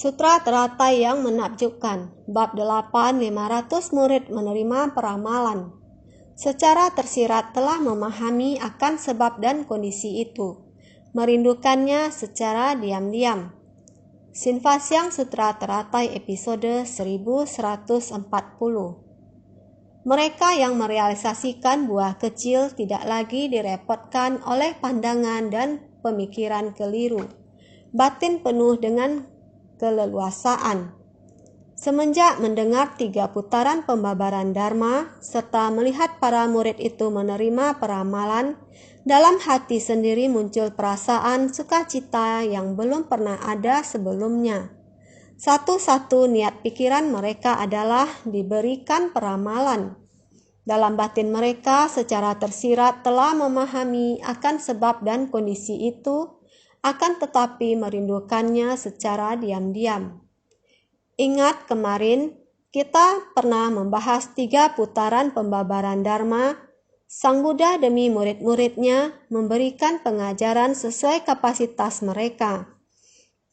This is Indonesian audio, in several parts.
Sutra teratai yang menakjubkan. Bab 8, 500 murid menerima peramalan. Secara tersirat telah memahami akan sebab dan kondisi itu. Merindukannya secara diam-diam. Sinfasyang Sutra Teratai episode 1140. Mereka yang merealisasikan buah kecil tidak lagi direpotkan oleh pandangan dan pemikiran keliru. Batin penuh dengan keleluasaan. Semenjak mendengar 3 putaran pembabaran Dharma serta melihat para murid itu menerima peramalan, dalam hati sendiri muncul perasaan sukacita yang belum pernah ada sebelumnya. Satu-satu niat pikiran mereka adalah diberikan peramalan. Dalam batin mereka secara tersirat telah memahami akan sebab dan kondisi itu, akan tetapi merindukannya secara diam-diam. Ingat kemarin kita pernah membahas 3 putaran pembabaran Dharma. Sang Buddha demi murid-muridnya memberikan pengajaran sesuai kapasitas mereka.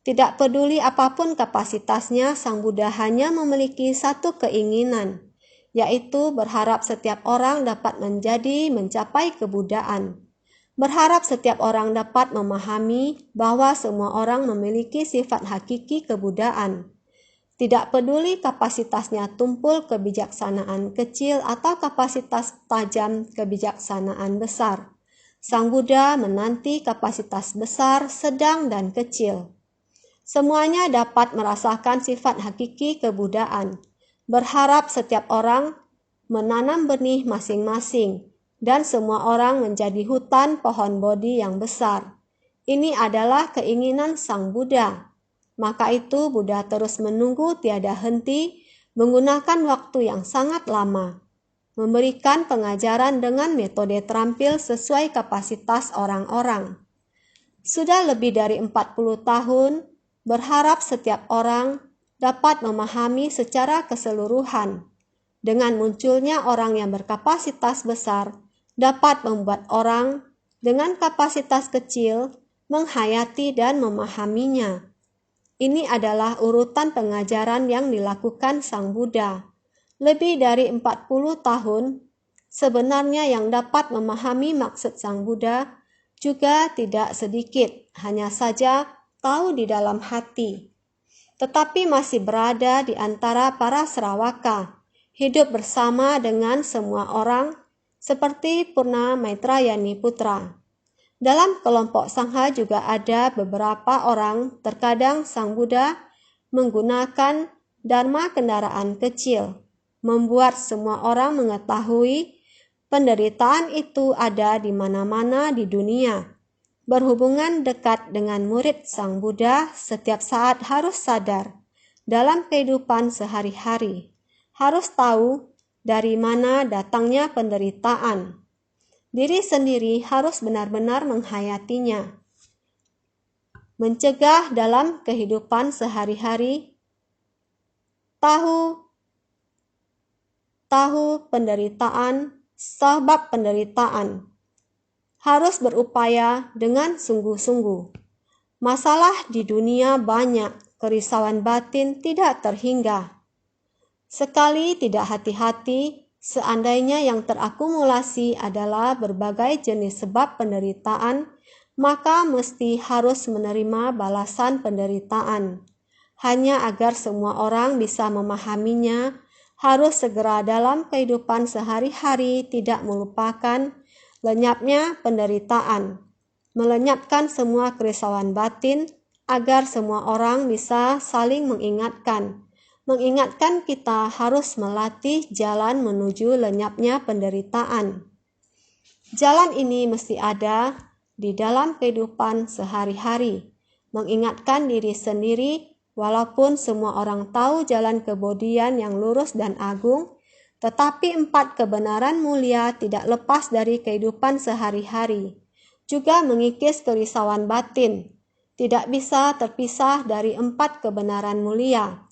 Tidak peduli apapun kapasitasnya, Sang Buddha hanya memiliki satu keinginan, yaitu berharap setiap orang dapat mencapai kebudaan. Berharap setiap orang dapat memahami bahwa semua orang memiliki sifat hakiki kebudaan. Tidak peduli kapasitasnya tumpul kebijaksanaan kecil atau kapasitas tajam kebijaksanaan besar. Sang Buddha menanti kapasitas besar, sedang, dan kecil. Semuanya dapat merasakan sifat hakiki kebudaan. Berharap setiap orang menanam benih masing-masing, dan semua orang menjadi hutan pohon bodhi yang besar. Ini adalah keinginan Sang Buddha. Maka itu Buddha terus menunggu tiada henti, menggunakan waktu yang sangat lama, memberikan pengajaran dengan metode terampil sesuai kapasitas orang-orang. Sudah lebih dari 40 tahun, berharap setiap orang dapat memahami secara keseluruhan. Dengan munculnya orang yang berkapasitas besar, dapat membuat orang dengan kapasitas kecil menghayati dan memahaminya. Ini adalah urutan pengajaran yang dilakukan Sang Buddha. Lebih dari 40 tahun, sebenarnya yang dapat memahami maksud Sang Buddha juga tidak sedikit, hanya saja tahu di dalam hati. Tetapi masih berada di antara para Sravaka, hidup bersama dengan semua orang seperti Purna Maitrayani Putra. Dalam kelompok Sangha juga ada beberapa orang, terkadang Sang Buddha menggunakan Dharma kendaraan kecil, membuat semua orang mengetahui penderitaan itu ada di mana-mana di dunia. Berhubungan dekat dengan murid Sang Buddha setiap saat harus sadar dalam kehidupan sehari-hari, harus tahu dari mana datangnya penderitaan. Diri sendiri harus benar-benar menghayatinya. Mencegah dalam kehidupan sehari-hari, tahu penderitaan, sebab penderitaan. Harus berupaya dengan sungguh-sungguh. Masalah di dunia banyak, kerisauan batin tidak terhingga. Sekali tidak hati-hati, seandainya yang terakumulasi adalah berbagai jenis sebab penderitaan, maka mesti harus menerima balasan penderitaan. Hanya agar semua orang bisa memahaminya, harus segera dalam kehidupan sehari-hari tidak melupakan lenyapnya penderitaan, melenyapkan semua kerisauan batin, agar semua orang bisa saling mengingatkan kita harus melatih jalan menuju lenyapnya penderitaan. Jalan ini mesti ada di dalam kehidupan sehari-hari, mengingatkan diri sendiri walaupun semua orang tahu jalan kebodian yang lurus dan agung, tetapi 4 kebenaran mulia tidak lepas dari kehidupan sehari-hari. Juga mengikis kerisauan batin, tidak bisa terpisah dari 4 kebenaran mulia.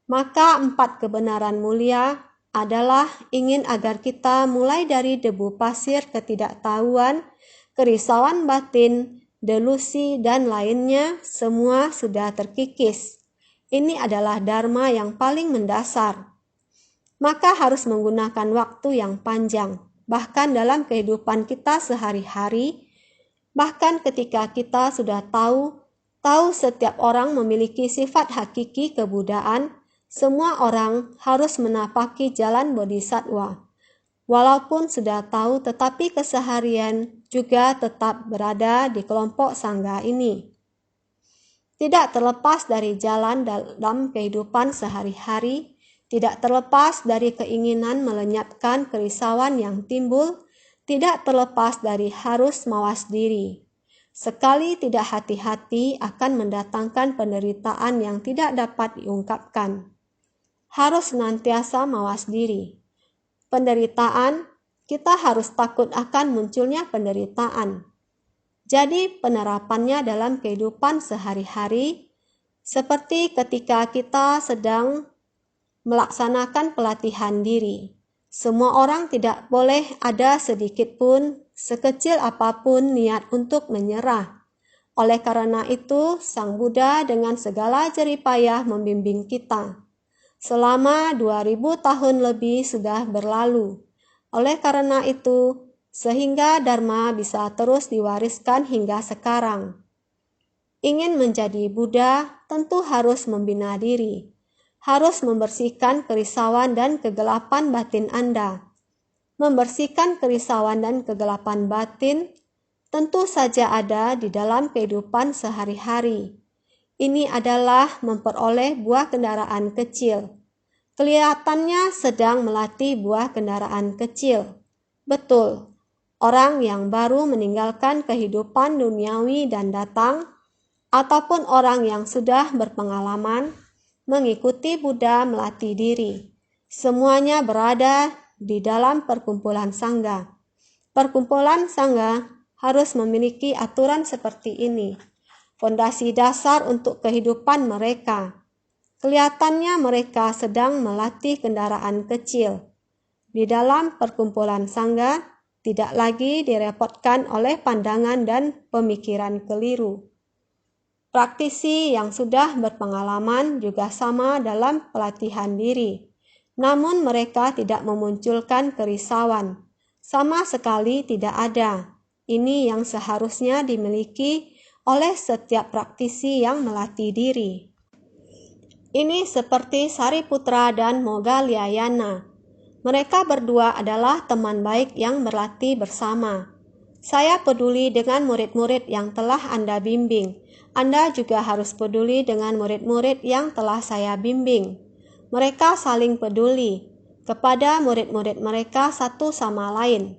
Maka 4 kebenaran mulia adalah ingin agar kita mulai dari debu pasir ketidaktahuan, kerisauan batin, delusi, dan lainnya semua sudah terkikis. Ini adalah dharma yang paling mendasar. Maka harus menggunakan waktu yang panjang, bahkan dalam kehidupan kita sehari-hari, bahkan ketika kita sudah tahu setiap orang memiliki sifat hakiki kebudaan, semua orang harus menapaki jalan bodhisattva. Walaupun sudah tahu, tetapi keseharian juga tetap berada di kelompok sangga ini. Tidak terlepas dari jalan dalam kehidupan sehari-hari, tidak terlepas dari keinginan melenyapkan kerisauan yang timbul, tidak terlepas dari harus mawas diri. Sekali tidak hati-hati akan mendatangkan penderitaan yang tidak dapat diungkapkan. Harus senantiasa mawas diri. Penderitaan, kita harus takut akan munculnya penderitaan. Jadi penerapannya dalam kehidupan sehari-hari, seperti ketika kita sedang melaksanakan pelatihan diri. Semua orang tidak boleh ada sedikit pun, sekecil apapun niat untuk menyerah. Oleh karena itu, Sang Buddha dengan segala jeripayah membimbing kita. Selama 2000 tahun lebih sudah berlalu. Oleh karena itu, sehingga Dharma bisa terus diwariskan hingga sekarang. Ingin menjadi Buddha tentu harus membina diri, harus membersihkan kerisauan dan kegelapan batin Anda. Membersihkan kerisauan dan kegelapan batin tentu saja ada di dalam kehidupan sehari-hari. Ini adalah memperoleh buah kendaraan kecil. Kelihatannya sedang melatih buah kendaraan kecil. Betul, orang yang baru meninggalkan kehidupan duniawi dan datang, ataupun orang yang sudah berpengalaman, mengikuti Buddha melatih diri. Semuanya berada di dalam perkumpulan sangga. Perkumpulan sangga harus memiliki aturan seperti ini. Fondasi dasar untuk kehidupan mereka. Kelihatannya mereka sedang melatih kendaraan kecil. Di dalam perkumpulan sangga tidak lagi direpotkan oleh pandangan dan pemikiran keliru. Praktisi yang sudah berpengalaman juga sama dalam pelatihan diri. Namun mereka tidak memunculkan kerisauan. Sama sekali tidak ada. Ini yang seharusnya dimiliki oleh setiap praktisi yang melatih diri. Ini seperti Sariputra dan Moggalliyana. Mereka berdua adalah teman baik yang berlatih bersama. Saya peduli dengan murid-murid yang telah Anda bimbing. Anda juga harus peduli dengan murid-murid yang telah saya bimbing. Mereka saling peduli kepada murid-murid mereka satu sama lain.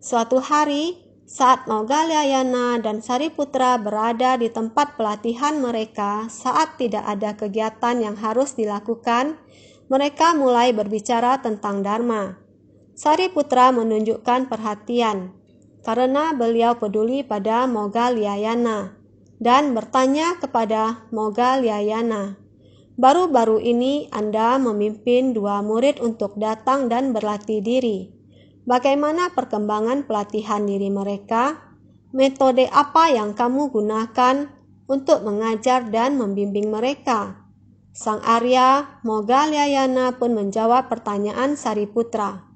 Suatu hari, saat Moggalliyana dan Sariputra berada di tempat pelatihan mereka saat tidak ada kegiatan yang harus dilakukan, mereka mulai berbicara tentang Dharma. Sariputra menunjukkan perhatian karena beliau peduli pada Moggalliyana dan bertanya kepada Moggalliyana, "Baru-baru ini Anda memimpin 2 murid untuk datang dan berlatih diri. Bagaimana perkembangan pelatihan diri mereka? Metode apa yang kamu gunakan untuk mengajar dan membimbing mereka?" Sang Arya Moggalliyana pun menjawab pertanyaan Sariputra.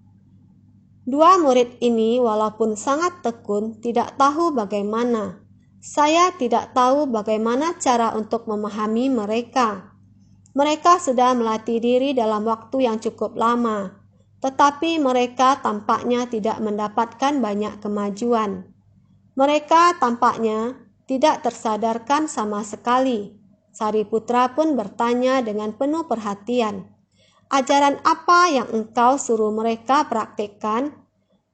2 murid ini walaupun sangat tekun tidak tahu bagaimana. Saya tidak tahu bagaimana cara untuk memahami mereka. Mereka sudah melatih diri dalam waktu yang cukup lama. Tetapi mereka tampaknya tidak mendapatkan banyak kemajuan. Mereka tampaknya tidak tersadarkan sama sekali. Sariputra pun bertanya dengan penuh perhatian, "Ajaran apa yang engkau suruh mereka praktikkan?"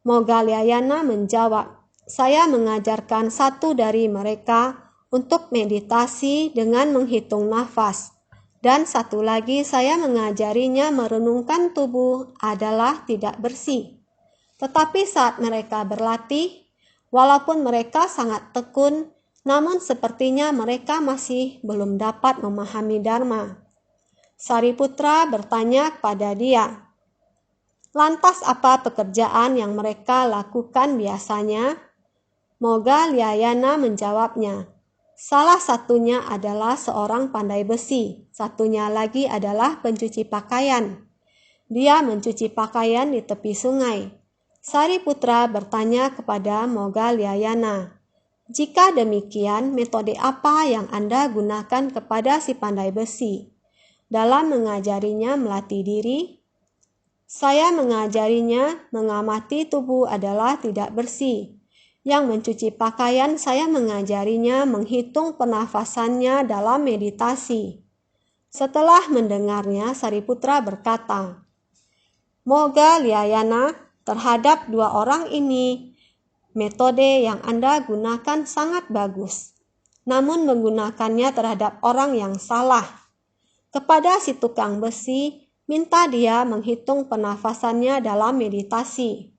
Moggalliyana menjawab, "Saya mengajarkan satu dari mereka untuk meditasi dengan menghitung nafas. Dan satu lagi saya mengajarinya merenungkan tubuh adalah tidak bersih." Tetapi saat mereka berlatih, walaupun mereka sangat tekun, namun sepertinya mereka masih belum dapat memahami Dharma. Sariputra bertanya kepada dia, "Lantas apa pekerjaan yang mereka lakukan biasanya?" Moggalliyana menjawabnya, Salah satunya adalah seorang pandai besi, satunya lagi adalah pencuci pakaian. Dia mencuci pakaian di tepi sungai. Sariputra bertanya kepada Moggalliyana, "Jika demikian, metode apa yang Anda gunakan kepada si pandai besi dalam mengajarinya melatih diri?" "Saya mengajarinya mengamati tubuh adalah tidak bersih. Yang mencuci pakaian saya mengajarinya menghitung pernafasannya dalam meditasi." Setelah mendengarnya, Sariputra berkata, "Moggalliyana, terhadap dua orang ini, metode yang Anda gunakan sangat bagus. Namun menggunakannya terhadap orang yang salah. Kepada si tukang besi, minta dia menghitung pernafasannya dalam meditasi."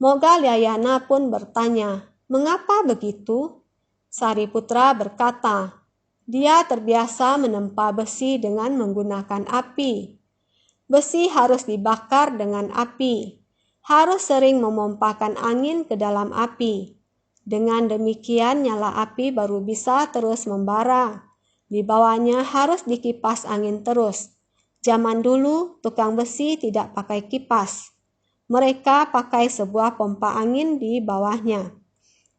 Moggalliyana pun bertanya, "Mengapa begitu?" Sariputra berkata, "Dia terbiasa menempa besi dengan menggunakan api. Besi harus dibakar dengan api, harus sering memompakan angin ke dalam api. Dengan demikian nyala api baru bisa terus membara. Di bawahnya harus dikipas angin terus. Zaman dulu tukang besi tidak pakai kipas. Mereka pakai sebuah pompa angin di bawahnya,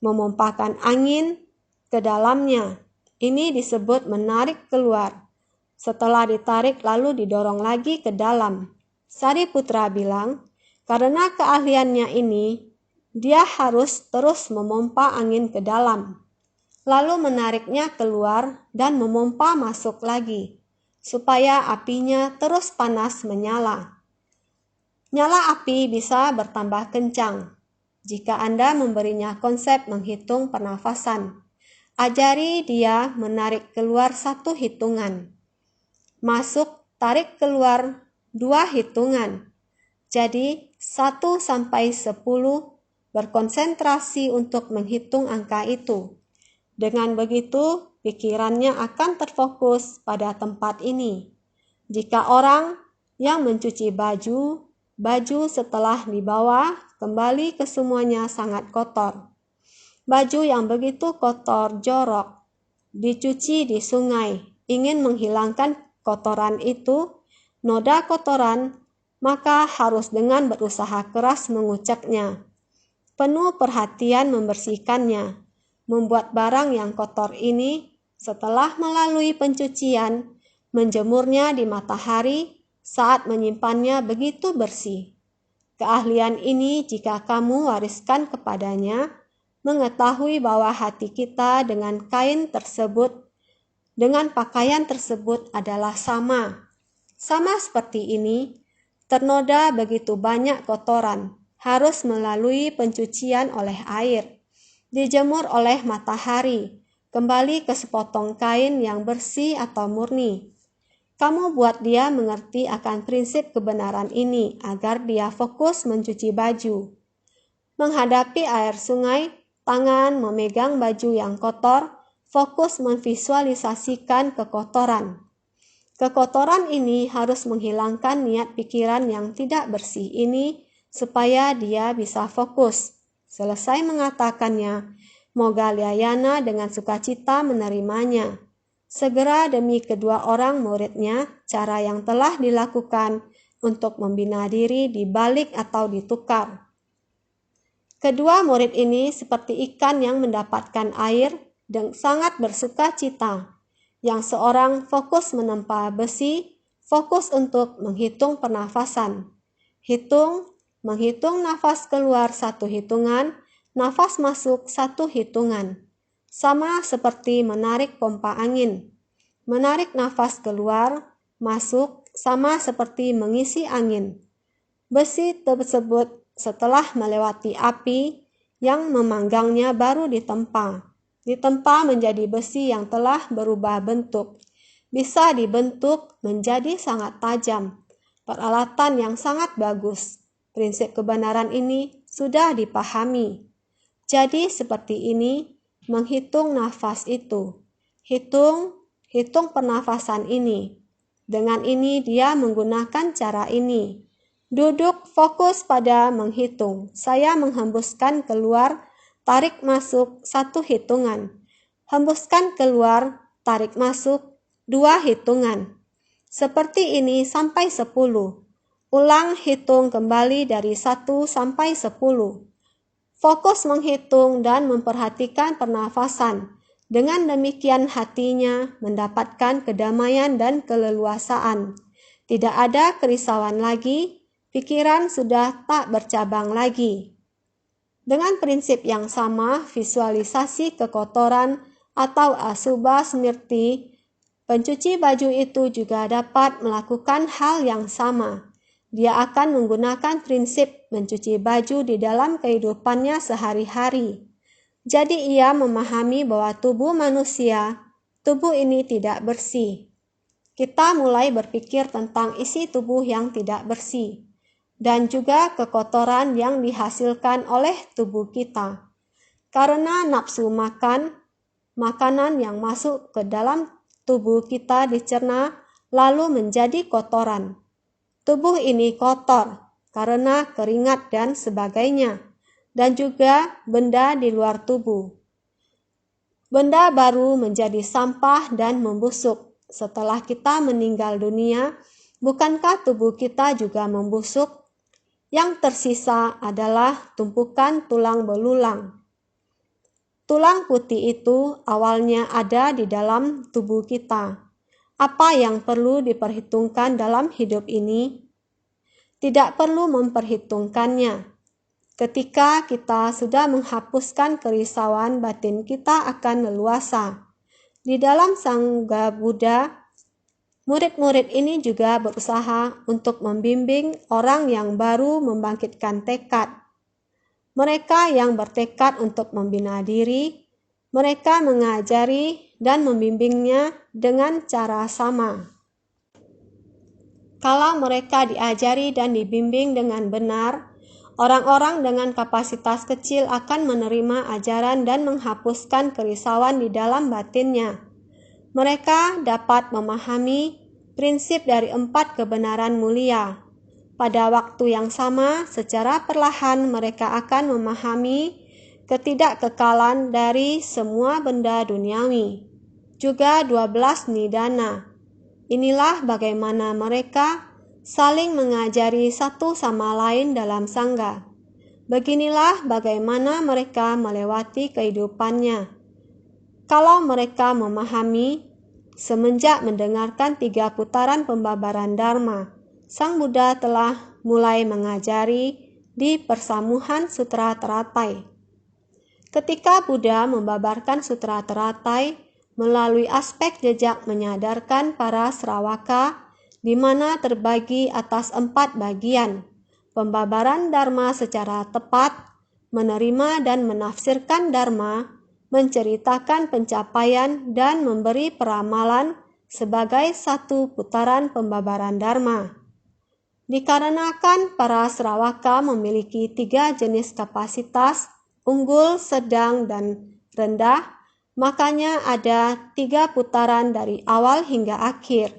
memompakan angin ke dalamnya. Ini disebut menarik keluar. Setelah ditarik lalu didorong lagi ke dalam." Sariputra bilang, karena keahliannya ini, dia harus terus memompa angin ke dalam, lalu menariknya keluar dan memompa masuk lagi, supaya apinya terus panas menyala. Nyala api bisa bertambah kencang jika Anda memberinya konsep menghitung pernafasan. Ajari dia menarik keluar 1 hitungan, masuk tarik keluar 2 hitungan. Jadi 1 sampai 10 berkonsentrasi untuk menghitung angka itu. Dengan begitu, pikirannya akan terfokus pada tempat ini. Jika orang yang mencuci baju setelah dibawa kembali ke semuanya sangat kotor. Baju yang begitu kotor jorok, dicuci di sungai, ingin menghilangkan kotoran itu, noda kotoran, maka harus dengan berusaha keras menguceknya. Penuh perhatian membersihkannya, membuat barang yang kotor ini setelah melalui pencucian, menjemurnya di matahari saat menyimpannya begitu bersih. Keahlian ini jika kamu wariskan kepadanya, mengetahui bahwa hati kita dengan kain tersebut, dengan pakaian tersebut adalah sama. Sama seperti ini, ternoda begitu banyak kotoran, harus melalui pencucian oleh air, dijemur oleh matahari, kembali ke sepotong kain yang bersih atau murni. Kamu buat dia mengerti akan prinsip kebenaran ini agar dia fokus mencuci baju. Menghadapi air sungai, tangan memegang baju yang kotor, fokus memvisualisasikan kekotoran. Kekotoran ini harus menghilangkan niat pikiran yang tidak bersih ini supaya dia bisa fokus. Selesai mengatakannya, Moggalliyana dengan sukacita menerimanya. Segera demi kedua orang muridnya, cara yang telah dilakukan untuk membina diri dibalik atau ditukar. Kedua murid ini seperti ikan yang mendapatkan air dan sangat bersuka cita. Yang seorang fokus menempa besi, fokus untuk menghitung pernafasan. Menghitung nafas keluar 1 hitungan, nafas masuk 1 hitungan. Sama seperti menarik pompa angin. Menarik nafas keluar, masuk, sama seperti mengisi angin. Besi tersebut setelah melewati api yang memanggangnya baru ditempa. Ditempa menjadi besi yang telah berubah bentuk. Bisa dibentuk menjadi sangat tajam. Peralatan yang sangat bagus. Prinsip kebenaran ini sudah dipahami. Jadi seperti ini, menghitung nafas itu. Hitung pernafasan ini. Dengan ini dia menggunakan cara ini. Duduk fokus pada menghitung. Saya menghembuskan keluar, tarik masuk 1 hitungan. Hembuskan keluar, tarik masuk, 2 hitungan. Seperti ini sampai 10. Ulang hitung kembali dari 1 sampai 10. Fokus menghitung dan memperhatikan pernafasan. Dengan demikian hatinya mendapatkan kedamaian dan keleluasaan. Tidak ada kerisauan lagi, pikiran sudah tak bercabang lagi. Dengan prinsip yang sama, visualisasi kekotoran atau asubha smriti, pencuci baju itu juga dapat melakukan hal yang sama. Dia akan menggunakan prinsip mencuci baju di dalam kehidupannya sehari-hari. Jadi ia memahami bahwa tubuh manusia, tubuh ini tidak bersih. Kita mulai berpikir tentang isi tubuh yang tidak bersih dan juga kekotoran yang dihasilkan oleh tubuh kita. Karena nafsu makan, makanan yang masuk ke dalam tubuh kita dicerna lalu menjadi kotoran. Tubuh ini kotor karena keringat dan sebagainya, dan juga benda di luar tubuh. Benda baru menjadi sampah dan membusuk. Setelah kita meninggal dunia, bukankah tubuh kita juga membusuk? Yang tersisa adalah tumpukan tulang belulang. Tulang putih itu awalnya ada di dalam tubuh kita. Apa yang perlu diperhitungkan dalam hidup ini? Tidak perlu memperhitungkannya. Ketika kita sudah menghapuskan kerisauan, batin kita akan leluasa. Di dalam Sangha Buddha, murid-murid ini juga berusaha untuk membimbing orang yang baru membangkitkan tekad. Mereka yang bertekad untuk membina diri, mereka mengajari dan membimbingnya dengan cara sama. Kalau mereka diajari dan dibimbing dengan benar, orang-orang dengan kapasitas kecil akan menerima ajaran dan menghapuskan kerisauan di dalam batinnya. Mereka dapat memahami prinsip dari 4 kebenaran mulia. Pada waktu yang sama, secara perlahan mereka akan memahami ketidakkekalan dari semua benda duniawi. Juga 12 nidana. Inilah bagaimana mereka saling mengajari satu sama lain dalam sangga. Beginilah bagaimana mereka melewati kehidupannya. Kalau mereka memahami, semenjak mendengarkan 3 putaran pembabaran Dharma, Sang Buddha telah mulai mengajari di persamuhan Sutra Teratai. Ketika Buddha membabarkan Sutra Teratai melalui aspek jejak menyadarkan para Sravaka, di mana terbagi atas 4 bagian: pembabaran Dharma secara tepat, menerima dan menafsirkan Dharma, menceritakan pencapaian dan memberi peramalan sebagai 1 putaran pembabaran Dharma. Dikarenakan para Sravaka memiliki 3 jenis kapasitas, unggul, sedang, dan rendah, makanya ada 3 putaran dari awal hingga akhir.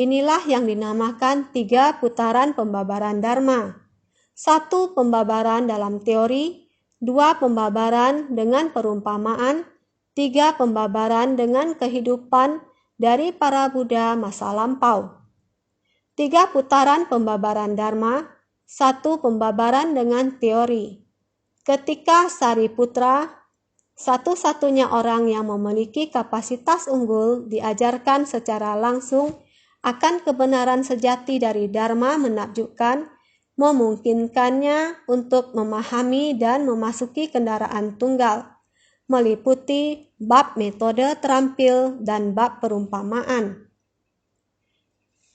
Inilah yang dinamakan 3 putaran pembabaran Dharma. 1 pembabaran dalam teori, 2 pembabaran dengan perumpamaan, 3 pembabaran dengan kehidupan dari para Buddha masa lampau. 3 putaran pembabaran Dharma, 1 pembabaran dengan teori. Ketika Sariputra, satu-satunya orang yang memiliki kapasitas unggul, diajarkan secara langsung akan kebenaran sejati dari Dharma menakjubkan, memungkinkannya untuk memahami dan memasuki kendaraan tunggal, meliputi bab metode terampil dan bab perumpamaan.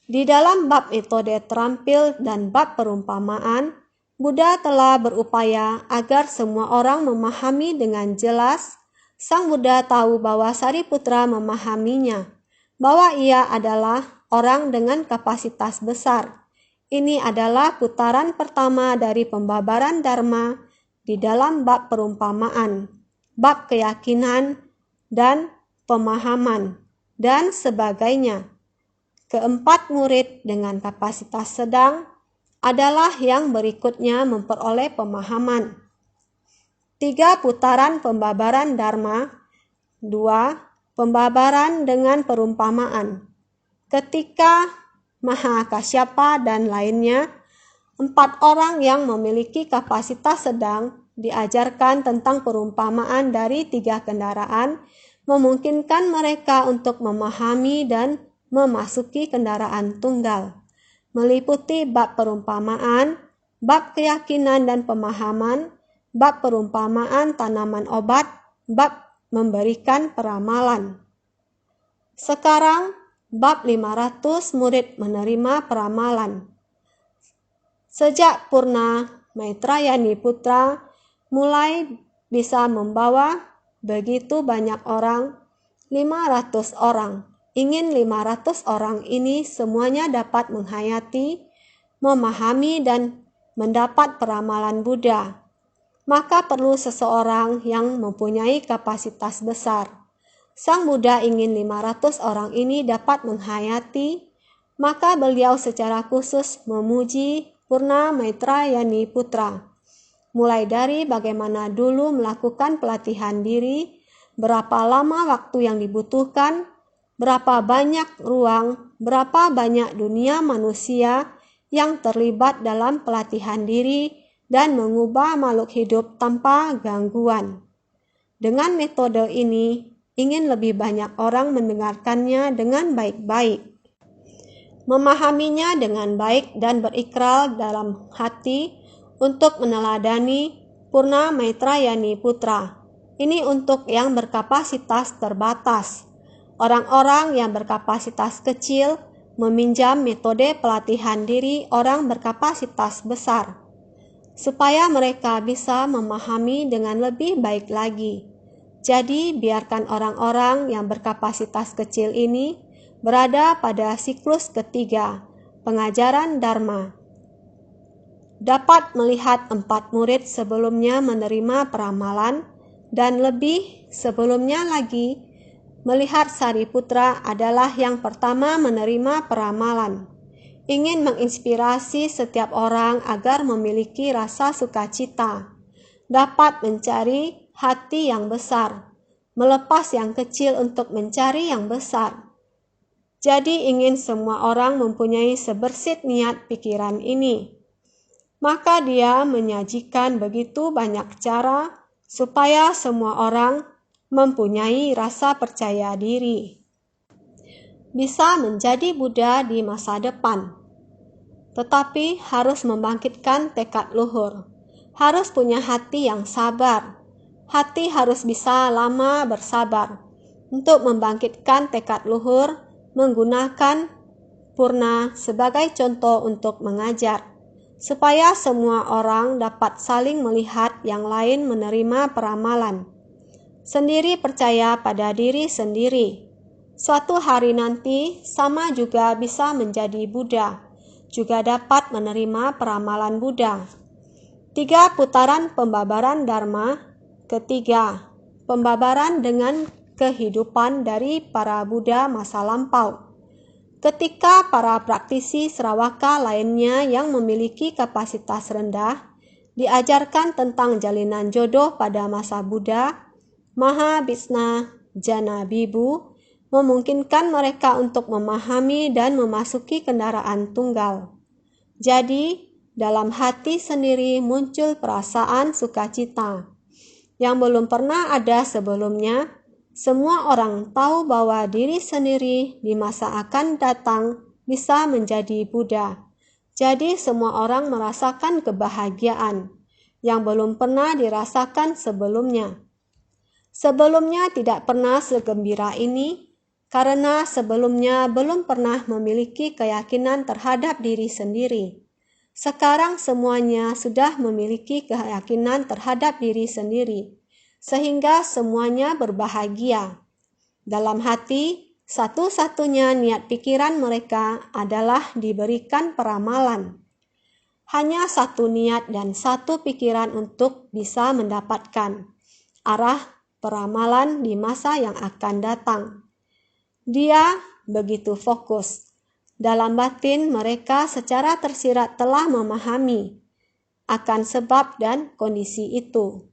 Di dalam bab metode terampil dan bab perumpamaan, Buddha telah berupaya agar semua orang memahami dengan jelas. Sang Buddha tahu bahwa Sariputra memahaminya, bahwa ia adalah orang dengan kapasitas besar. Ini adalah putaran pertama dari pembabaran Dharma di dalam bab perumpamaan, bab keyakinan dan pemahaman, dan sebagainya. Keempat murid dengan kapasitas sedang adalah yang berikutnya memperoleh pemahaman. 3 putaran pembabaran Dharma 2. Pembabaran dengan perumpamaan. Ketika Mahakasyapa dan lainnya, 4 orang yang memiliki kapasitas sedang diajarkan tentang perumpamaan dari 3 kendaraan, memungkinkan mereka untuk memahami dan memasuki kendaraan tunggal, meliputi bab perumpamaan, bab keyakinan dan pemahaman, bab perumpamaan tanaman obat, bab memberikan peramalan. Sekarang, bab 500 murid menerima peramalan. Sejak Purna Maitrayani Putra mulai bisa membawa begitu banyak orang, 500 orang. Ingin 500 orang ini semuanya dapat menghayati, memahami dan mendapat peramalan Buddha. Maka perlu seseorang yang mempunyai kapasitas besar. Sang Buddha ingin 500 orang ini dapat menghayati, maka beliau secara khusus memuji Purna Maitrayani Putra. Mulai dari bagaimana dulu melakukan pelatihan diri, berapa lama waktu yang dibutuhkan, berapa banyak ruang, berapa banyak dunia manusia yang terlibat dalam pelatihan diri dan mengubah makhluk hidup tanpa gangguan. Dengan metode ini, ingin lebih banyak orang mendengarkannya dengan baik-baik, memahaminya dengan baik dan berikrar dalam hati untuk meneladani Purna Maitrayani Putra. Ini untuk yang berkapasitas terbatas. Orang-orang yang berkapasitas kecil meminjam metode pelatihan diri orang berkapasitas besar, supaya mereka bisa memahami dengan lebih baik lagi. Jadi, biarkan orang-orang yang berkapasitas kecil ini berada pada siklus ketiga, pengajaran Dharma. Dapat melihat 4 murid sebelumnya menerima peramalan dan lebih sebelumnya lagi, melihat Sariputra adalah yang pertama menerima peramalan. Ingin menginspirasi setiap orang agar memiliki rasa sukacita, dapat mencari hati yang besar, melepas yang kecil untuk mencari yang besar. Jadi ingin semua orang mempunyai sebersih niat pikiran ini. Maka dia menyajikan begitu banyak cara supaya semua orang mempunyai rasa percaya diri, bisa menjadi Buddha di masa depan. Tetapi harus membangkitkan tekad luhur, harus punya hati yang sabar. Hati harus bisa lama bersabar untuk membangkitkan tekad luhur, menggunakan Purna sebagai contoh untuk mengajar, supaya semua orang dapat saling melihat yang lain menerima peramalan. Sendiri percaya pada diri sendiri. Suatu hari nanti sama juga bisa menjadi Buddha, juga dapat menerima peramalan Buddha. 3 putaran pembabaran Dharma. Ketiga, pembabaran dengan kehidupan dari para Buddha masa lampau. Ketika para praktisi Sravaka lainnya yang memiliki kapasitas rendah diajarkan tentang jalinan jodoh pada masa Buddha, Mahabhisna Jana Bibu memungkinkan mereka untuk memahami dan memasuki kendaraan tunggal. Jadi, dalam hati sendiri muncul perasaan sukacita yang belum pernah ada sebelumnya. Semua orang tahu bahwa diri sendiri di masa akan datang bisa menjadi Buddha. Jadi semua orang merasakan kebahagiaan yang belum pernah dirasakan sebelumnya. Sebelumnya tidak pernah segembira ini karena sebelumnya belum pernah memiliki keyakinan terhadap diri sendiri. Sekarang semuanya sudah memiliki keyakinan terhadap diri sendiri, sehingga semuanya berbahagia. Dalam hati, satu-satunya niat pikiran mereka adalah diberikan peramalan. Hanya satu niat dan satu pikiran untuk bisa mendapatkan arah peramalan di masa yang akan datang. Dia begitu fokus. Dalam batin mereka secara tersirat telah memahami akan sebab dan kondisi itu.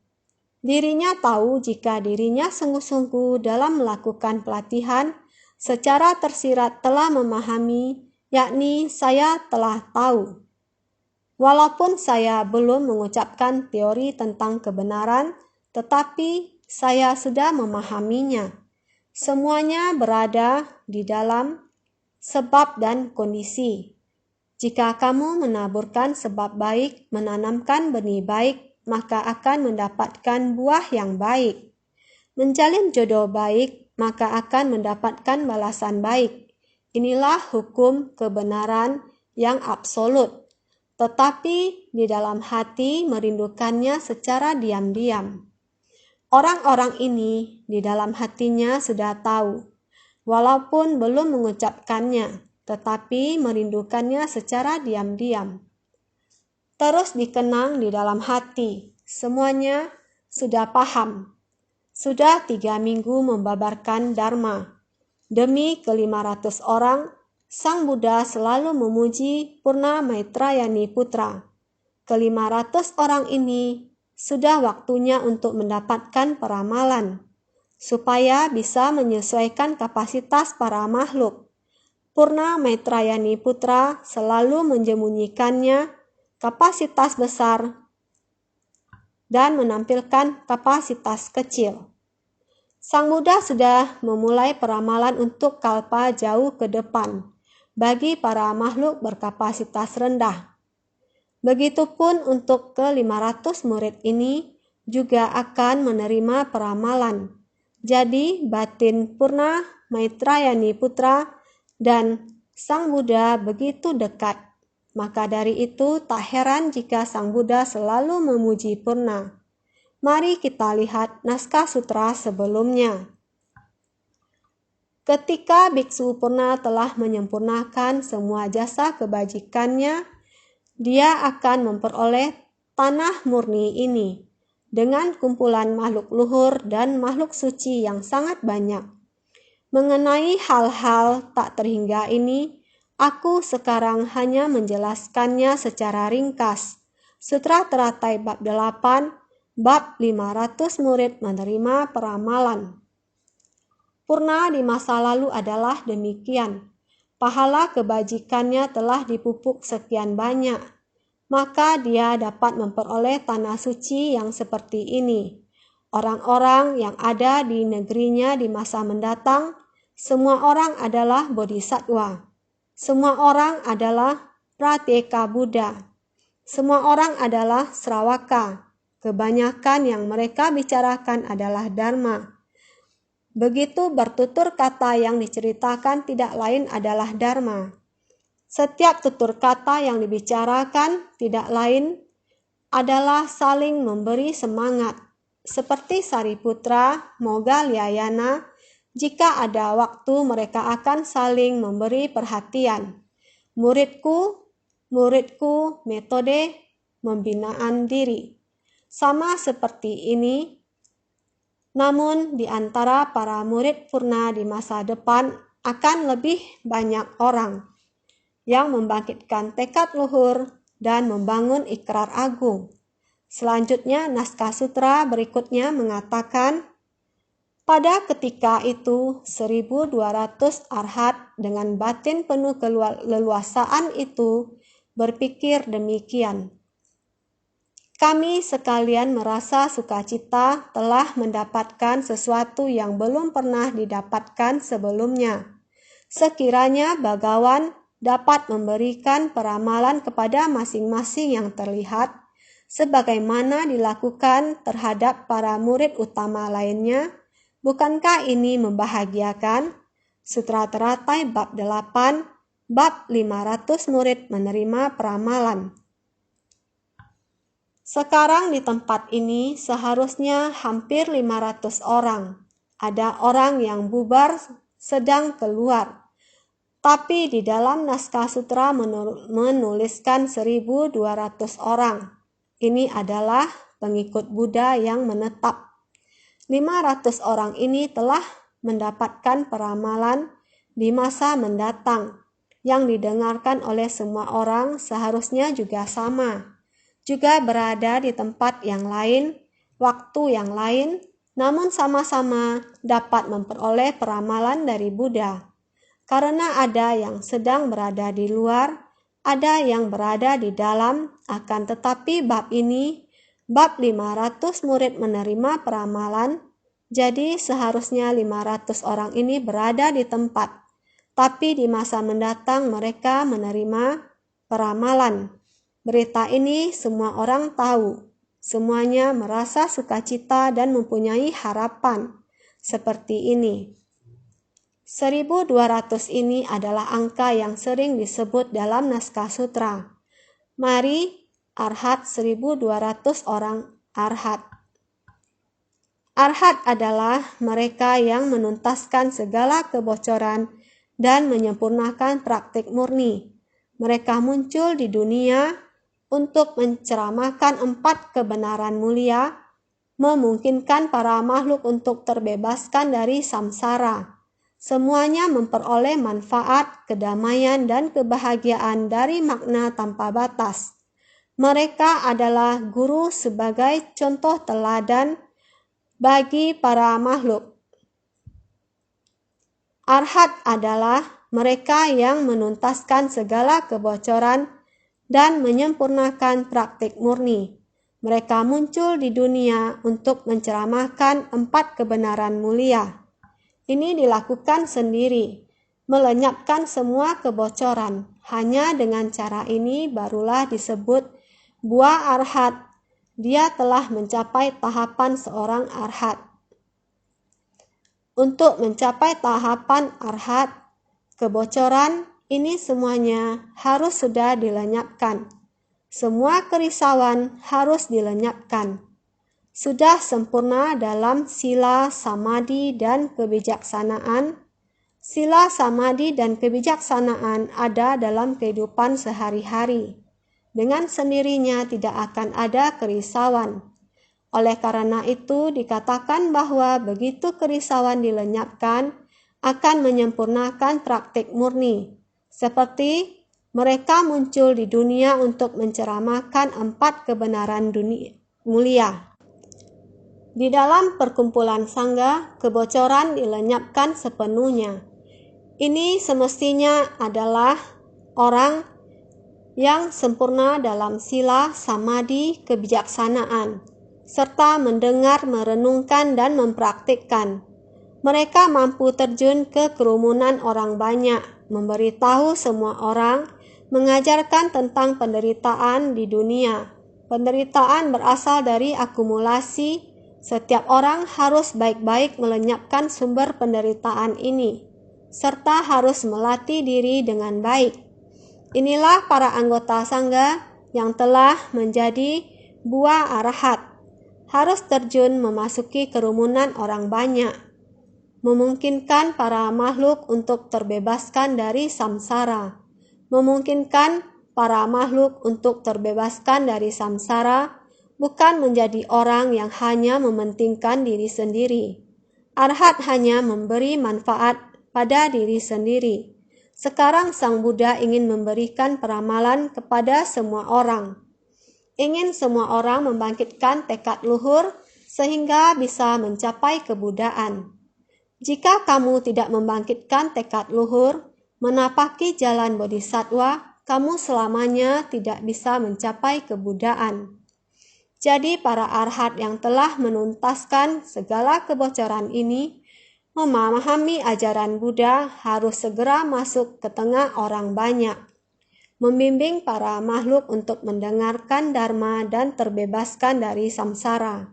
Dirinya tahu jika dirinya sungguh-sungguh dalam melakukan pelatihan secara tersirat telah memahami, yakni saya telah tahu. Walaupun saya belum mengucapkan teori tentang kebenaran, tetapi saya sudah memahaminya. Semuanya berada di dalam sebab dan kondisi. Jika kamu menaburkan sebab baik, menanamkan benih baik, maka akan mendapatkan buah yang baik. Menjalin jodoh baik, maka akan mendapatkan balasan baik. Inilah hukum kebenaran yang absolut. Tetapi di dalam hati merindukannya secara diam-diam. Orang-orang ini di dalam hatinya sudah tahu, walaupun belum mengucapkannya, tetapi merindukannya secara diam-diam. Terus dikenang di dalam hati, semuanya sudah paham. Sudah 3 minggu membabarkan Dharma. Demi ke-500 orang, Sang Buddha selalu memuji Purna Maitrayani Putra. Ke-500 orang ini sudah waktunya untuk mendapatkan peramalan, supaya bisa menyesuaikan kapasitas para makhluk. Purna Maitrayani Putra selalu menyembunyikannya kapasitas besar dan menampilkan kapasitas kecil. Sang Buddha sudah memulai peramalan untuk kalpa jauh ke depan bagi para makhluk berkapasitas rendah. Begitupun untuk ke-500 murid ini juga akan menerima peramalan. Jadi batin Purna Maitrayani Putra dan Sang Buddha begitu dekat. Maka dari itu tak heran jika Sang Buddha selalu memuji Purna. Mari kita lihat naskah sutra sebelumnya. Ketika Biksu Purna telah menyempurnakan semua jasa kebajikannya, dia akan memperoleh tanah murni ini dengan kumpulan makhluk luhur dan makhluk suci yang sangat banyak. Mengenai hal-hal tak terhingga ini, aku sekarang hanya menjelaskannya secara ringkas. Sutra Teratai bab 8, bab 500 murid menerima peramalan. Purna di masa lalu adalah demikian. Pahala kebajikannya telah dipupuk sekian banyak, maka dia dapat memperoleh tanah suci yang seperti ini. Orang-orang yang ada di negerinya di masa mendatang, semua orang adalah bodhisattva. Semua orang adalah pratyeka Buddha. Semua orang adalah Sravaka. Kebanyakan yang mereka bicarakan adalah Dharma. Begitu bertutur kata yang diceritakan tidak lain adalah Dharma. Setiap tutur kata yang dibicarakan tidak lain adalah saling memberi semangat. Seperti Sariputra, Moggalliyana, jika ada waktu mereka akan saling memberi perhatian. Muridku, metode pembinaan diri. Sama seperti ini, namun di antara para murid Purna di masa depan akan lebih banyak orang yang membangkitkan tekad luhur dan membangun ikrar agung. Selanjutnya, naskah sutra berikutnya mengatakan, pada ketika itu 1200 arhat dengan batin penuh keleluasaan itu berpikir demikian. Kami sekalian merasa sukacita telah mendapatkan sesuatu yang belum pernah didapatkan sebelumnya. Sekiranya Bhagawan dapat memberikan peramalan kepada masing-masing yang terlihat, sebagaimana dilakukan terhadap para murid utama lainnya, bukankah ini membahagiakan? Sutra Teratai bab 8, bab 500 murid menerima peramalan. Sekarang di tempat ini seharusnya hampir 500 orang. Ada orang yang bubar sedang keluar. Tapi di dalam naskah sutra menuliskan 1200 orang. Ini adalah pengikut Buddha yang menetap. 500 orang ini telah mendapatkan peramalan di masa mendatang. Yang didengarkan oleh semua orang seharusnya juga sama. Juga berada di tempat yang lain, waktu yang lain, namun sama-sama dapat memperoleh peramalan dari Buddha. Karena ada yang sedang berada di luar, ada yang berada di dalam, akan tetapi bab 500 murid menerima peramalan, jadi seharusnya 500 orang ini berada di tempat. Tapi di masa mendatang mereka menerima peramalan. Berita ini semua orang tahu. Semuanya merasa sukacita dan mempunyai harapan. Seperti ini. 1200 ini adalah angka yang sering disebut dalam naskah sutra. Mari Arhat 1200 orang Arhat. Arhat adalah mereka yang menuntaskan segala kebocoran dan menyempurnakan praktik murni. Mereka muncul di dunia untuk menceramahkan 4 kebenaran mulia, memungkinkan para makhluk untuk terbebaskan dari samsara. Semuanya memperoleh manfaat, kedamaian, dan kebahagiaan dari makna tanpa batas. Mereka adalah guru sebagai contoh teladan bagi para makhluk. Arhat adalah mereka yang menuntaskan segala kebocoran dan menyempurnakan praktik murni. Mereka muncul di dunia untuk menceramahkan 4 kebenaran mulia. Ini dilakukan sendiri, melenyapkan semua kebocoran. Hanya dengan cara ini barulah disebut buah Arhat. Dia telah mencapai tahapan seorang Arhat. Untuk mencapai tahapan Arhat, kebocoran ini semuanya harus sudah dilenyapkan. Semua kerisauan harus dilenyapkan. Sudah sempurna dalam sila, samadhi, dan kebijaksanaan. Sila, samadhi, dan kebijaksanaan ada dalam kehidupan sehari-hari. Dengan sendirinya tidak akan ada kerisauan. Oleh karena itu dikatakan bahwa begitu kerisauan dilenyapkan, akan menyempurnakan praktik murni. Seperti mereka muncul di dunia untuk menceramahkan 4 kebenaran mulia. Di dalam perkumpulan sangga, kebocoran dilenyapkan sepenuhnya. Ini semestinya adalah orang yang sempurna dalam sila, samadhi, kebijaksanaan, serta mendengar, merenungkan, dan mempraktikkan. Mereka mampu terjun ke kerumunan orang banyak, memberitahu semua orang, mengajarkan tentang penderitaan di dunia. Penderitaan berasal dari akumulasi. Setiap orang harus baik-baik melenyapkan sumber penderitaan ini, serta harus melatih diri dengan baik. Inilah para anggota sangga yang telah menjadi buah Arhat. Harus terjun memasuki kerumunan orang banyak, memungkinkan para makhluk untuk terbebaskan dari samsara, memungkinkan para makhluk untuk terbebaskan dari samsara, bukan menjadi orang yang hanya mementingkan diri sendiri. Arhat hanya memberi manfaat pada diri sendiri. Sekarang Sang Buddha ingin memberikan peramalan kepada semua orang. Ingin semua orang membangkitkan tekad luhur sehingga bisa mencapai kebudaan. Jika kamu tidak membangkitkan tekad luhur, menapaki jalan bodhisattva, kamu selamanya tidak bisa mencapai kebudaan. Jadi para arhat yang telah menuntaskan segala kebocoran ini, memahami ajaran Buddha harus segera masuk ke tengah orang banyak, membimbing para makhluk untuk mendengarkan dharma dan terbebaskan dari samsara.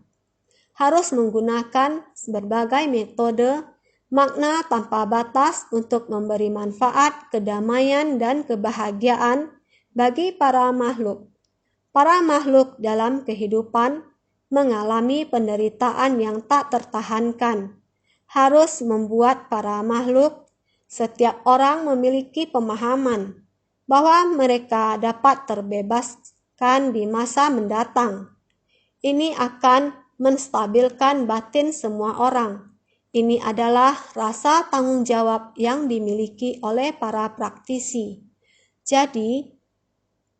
Harus menggunakan berbagai metode, makna tanpa batas untuk memberi manfaat, kedamaian, dan kebahagiaan bagi para makhluk. Para makhluk dalam kehidupan mengalami penderitaan yang tak tertahankan. Harus membuat para makhluk, setiap orang memiliki pemahaman bahwa mereka dapat terbebaskan di masa mendatang. Ini akan menstabilkan batin semua orang. Ini adalah rasa tanggung jawab yang dimiliki oleh para praktisi. Jadi,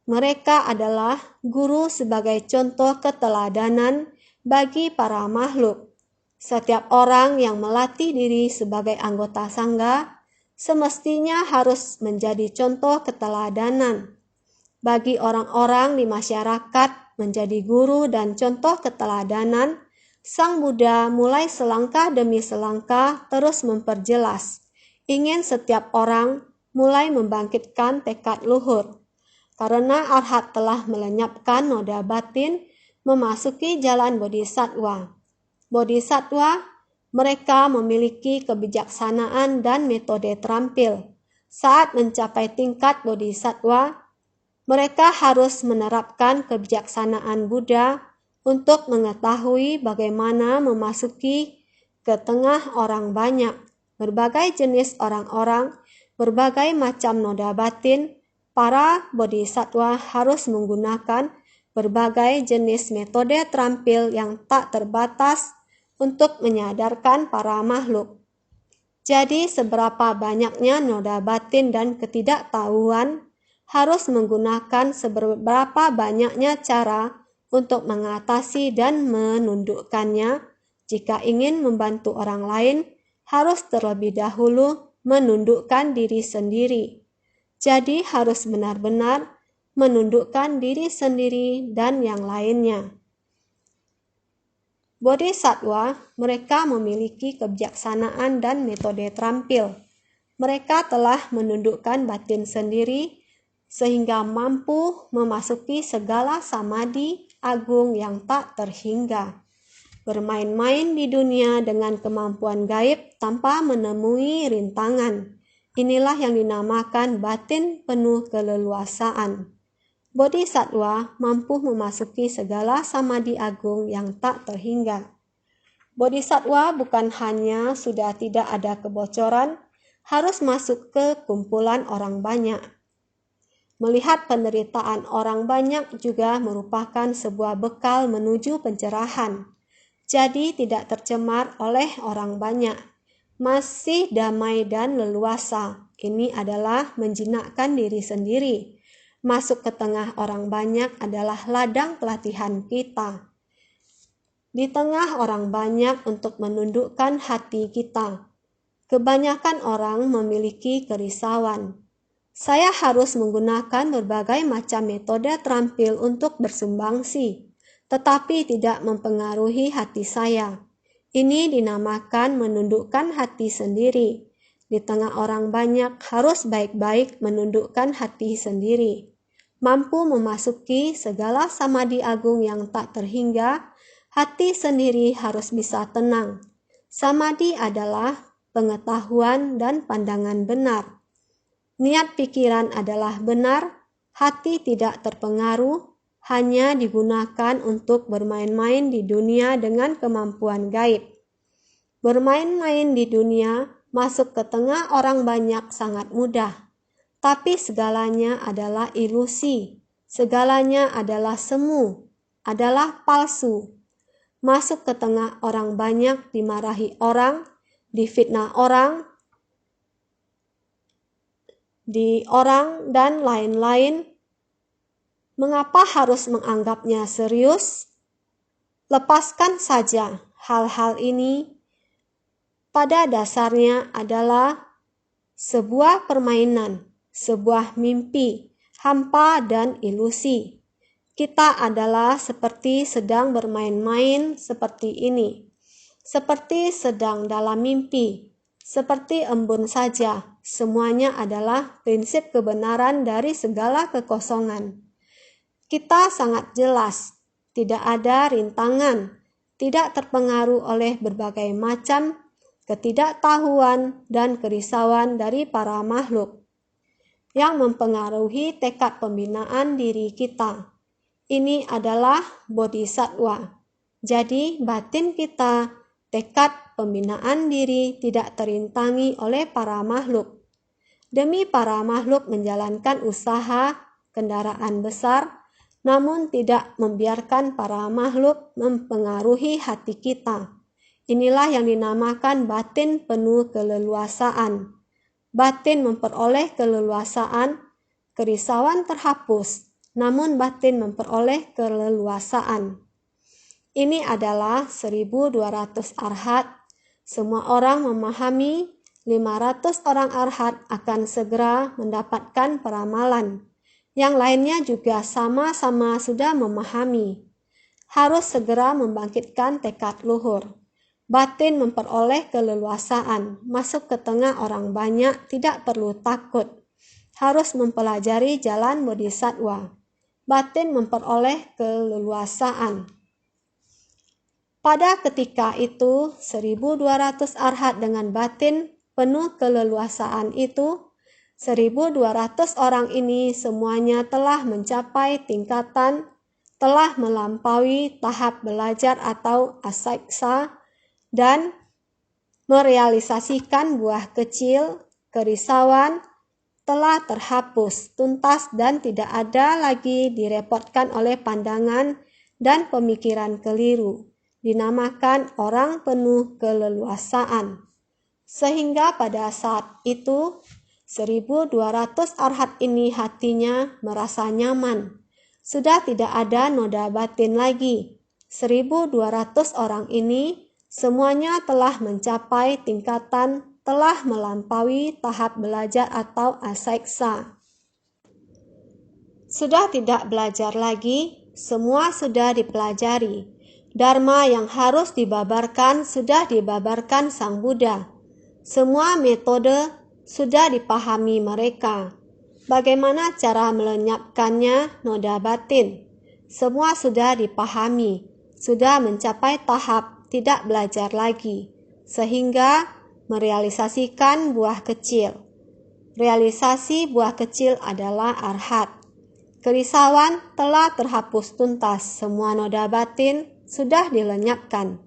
mereka adalah guru sebagai contoh keteladanan bagi para makhluk. Setiap orang yang melatih diri sebagai anggota sangga semestinya harus menjadi contoh keteladanan bagi orang-orang di masyarakat. Menjadi guru dan contoh keteladanan, Sang Buddha mulai selangkah demi selangkah terus memperjelas. Ingin setiap orang mulai membangkitkan tekad luhur. Karena arhat telah melenyapkan noda batin, memasuki jalan bodhisattva. Bodhisattva, mereka memiliki kebijaksanaan dan metode terampil. Saat mencapai tingkat bodhisattva, mereka harus menerapkan kebijaksanaan Buddha untuk mengetahui bagaimana memasuki ke tengah orang banyak, berbagai jenis orang-orang, berbagai macam noda batin. Para bodhisattva harus menggunakan berbagai jenis metode terampil yang tak terbatas untuk menyadarkan para makhluk. Jadi seberapa banyaknya noda batin dan ketidaktahuan, harus menggunakan seberapa banyaknya cara untuk mengatasi dan menundukkannya. Jika ingin membantu orang lain, harus terlebih dahulu menundukkan diri sendiri. Jadi harus benar-benar menundukkan diri sendiri dan yang lainnya. Bodhisattva, mereka memiliki kebijaksanaan dan metode terampil. Mereka telah menundukkan batin sendiri sehingga mampu memasuki segala samadhi agung yang tak terhingga. Bermain-main di dunia dengan kemampuan gaib tanpa menemui rintangan. Inilah yang dinamakan batin penuh keleluasaan. Bodhisattva mampu memasuki segala samadhi agung yang tak terhingga. Bodhisattva bukan hanya sudah tidak ada kebocoran, harus masuk ke kumpulan orang banyak. Melihat penderitaan orang banyak juga merupakan sebuah bekal menuju pencerahan. Jadi tidak tercemar oleh orang banyak. Masih damai dan leluasa. Ini adalah menjinakkan diri sendiri. Masuk ke tengah orang banyak adalah ladang pelatihan kita. Di tengah orang banyak untuk menundukkan hati kita. Kebanyakan orang memiliki kerisauan. Saya harus menggunakan berbagai macam metode terampil untuk bersumbangsi, tetapi tidak mempengaruhi hati saya. Ini dinamakan menundukkan hati sendiri. Di tengah orang banyak harus baik-baik menundukkan hati sendiri. Mampu memasuki segala samadhi agung yang tak terhingga, hati sendiri harus bisa tenang. Samadhi adalah pengetahuan dan pandangan benar. Niat pikiran adalah benar, hati tidak terpengaruh, hanya digunakan untuk bermain-main di dunia dengan kemampuan gaib. Bermain-main di dunia, masuk ke tengah orang banyak sangat mudah. Tapi segalanya adalah ilusi, segalanya adalah semu, adalah palsu. Masuk ke tengah orang banyak, dimarahi orang, difitnah orang, di orang dan lain-lain. Mengapa harus menganggapnya serius? Lepaskan saja hal-hal ini. Pada dasarnya adalah sebuah permainan, sebuah mimpi, hampa dan ilusi. Kita adalah seperti sedang bermain-main seperti ini, seperti sedang dalam mimpi, seperti embun saja. Semuanya adalah prinsip kebenaran dari segala kekosongan. Kita sangat jelas, tidak ada rintangan, tidak terpengaruh oleh berbagai macam ketidaktahuan dan kerisauan dari para makhluk yang mempengaruhi tekad pembinaan diri kita. Ini adalah bodhisattva. Jadi batin kita, tekad pembinaan diri tidak terintangi oleh para makhluk. Demi para makhluk menjalankan usaha kendaraan besar, namun tidak membiarkan para makhluk mempengaruhi hati kita. Inilah yang dinamakan batin penuh keleluasaan. Batin memperoleh keleluasaan, kerisauan terhapus, namun batin memperoleh keleluasaan. Ini adalah 1.200 arhat. Semua orang memahami 500 orang arhat akan segera mendapatkan peramalan. Yang lainnya juga sama-sama sudah memahami. Harus segera membangkitkan tekad luhur. Batin memperoleh keleluasaan, masuk ke tengah orang banyak, tidak perlu takut. Harus mempelajari jalan bodhisattva. Batin memperoleh keleluasaan. Pada ketika itu, 1.200 arhat dengan batin penuh keleluasaan itu, 1.200 orang ini semuanya telah mencapai tingkatan, telah melampaui tahap belajar atau asaiksa, dan merealisasikan buah kecil, kerisauan, telah terhapus, tuntas dan tidak ada lagi direpotkan oleh pandangan dan pemikiran keliru. Dinamakan orang penuh keleluasaan. Sehingga pada saat itu, 1.200 arhat ini hatinya merasa nyaman. Sudah tidak ada noda batin lagi. 1.200 orang ini semuanya telah mencapai tingkatan, telah melampaui tahap belajar atau asaiksa. Sudah tidak belajar lagi, semua sudah dipelajari. Dharma yang harus dibabarkan sudah dibabarkan Sang Buddha. Semua metode sudah dipahami mereka. Bagaimana cara melenyapkannya noda batin? Semua sudah dipahami, sudah mencapai tahap tidak belajar lagi, sehingga merealisasikan buah kecil. Realisasi buah kecil adalah arhat. Kerisauan telah terhapus tuntas, semua noda batin sudah dilenyapkan.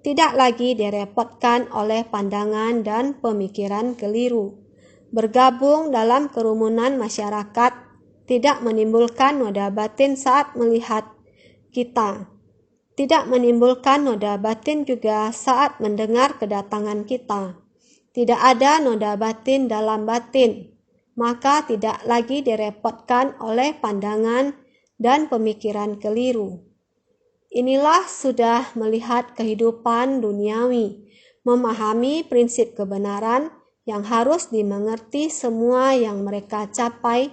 Tidak lagi direpotkan oleh pandangan dan pemikiran keliru. Bergabung dalam kerumunan masyarakat tidak menimbulkan noda batin saat melihat kita. Tidak menimbulkan noda batin juga saat mendengar kedatangan kita. Tidak ada noda batin dalam batin, maka tidak lagi direpotkan oleh pandangan dan pemikiran keliru. Inilah sudah melihat kehidupan duniawi, memahami prinsip kebenaran yang harus dimengerti semua yang mereka capai,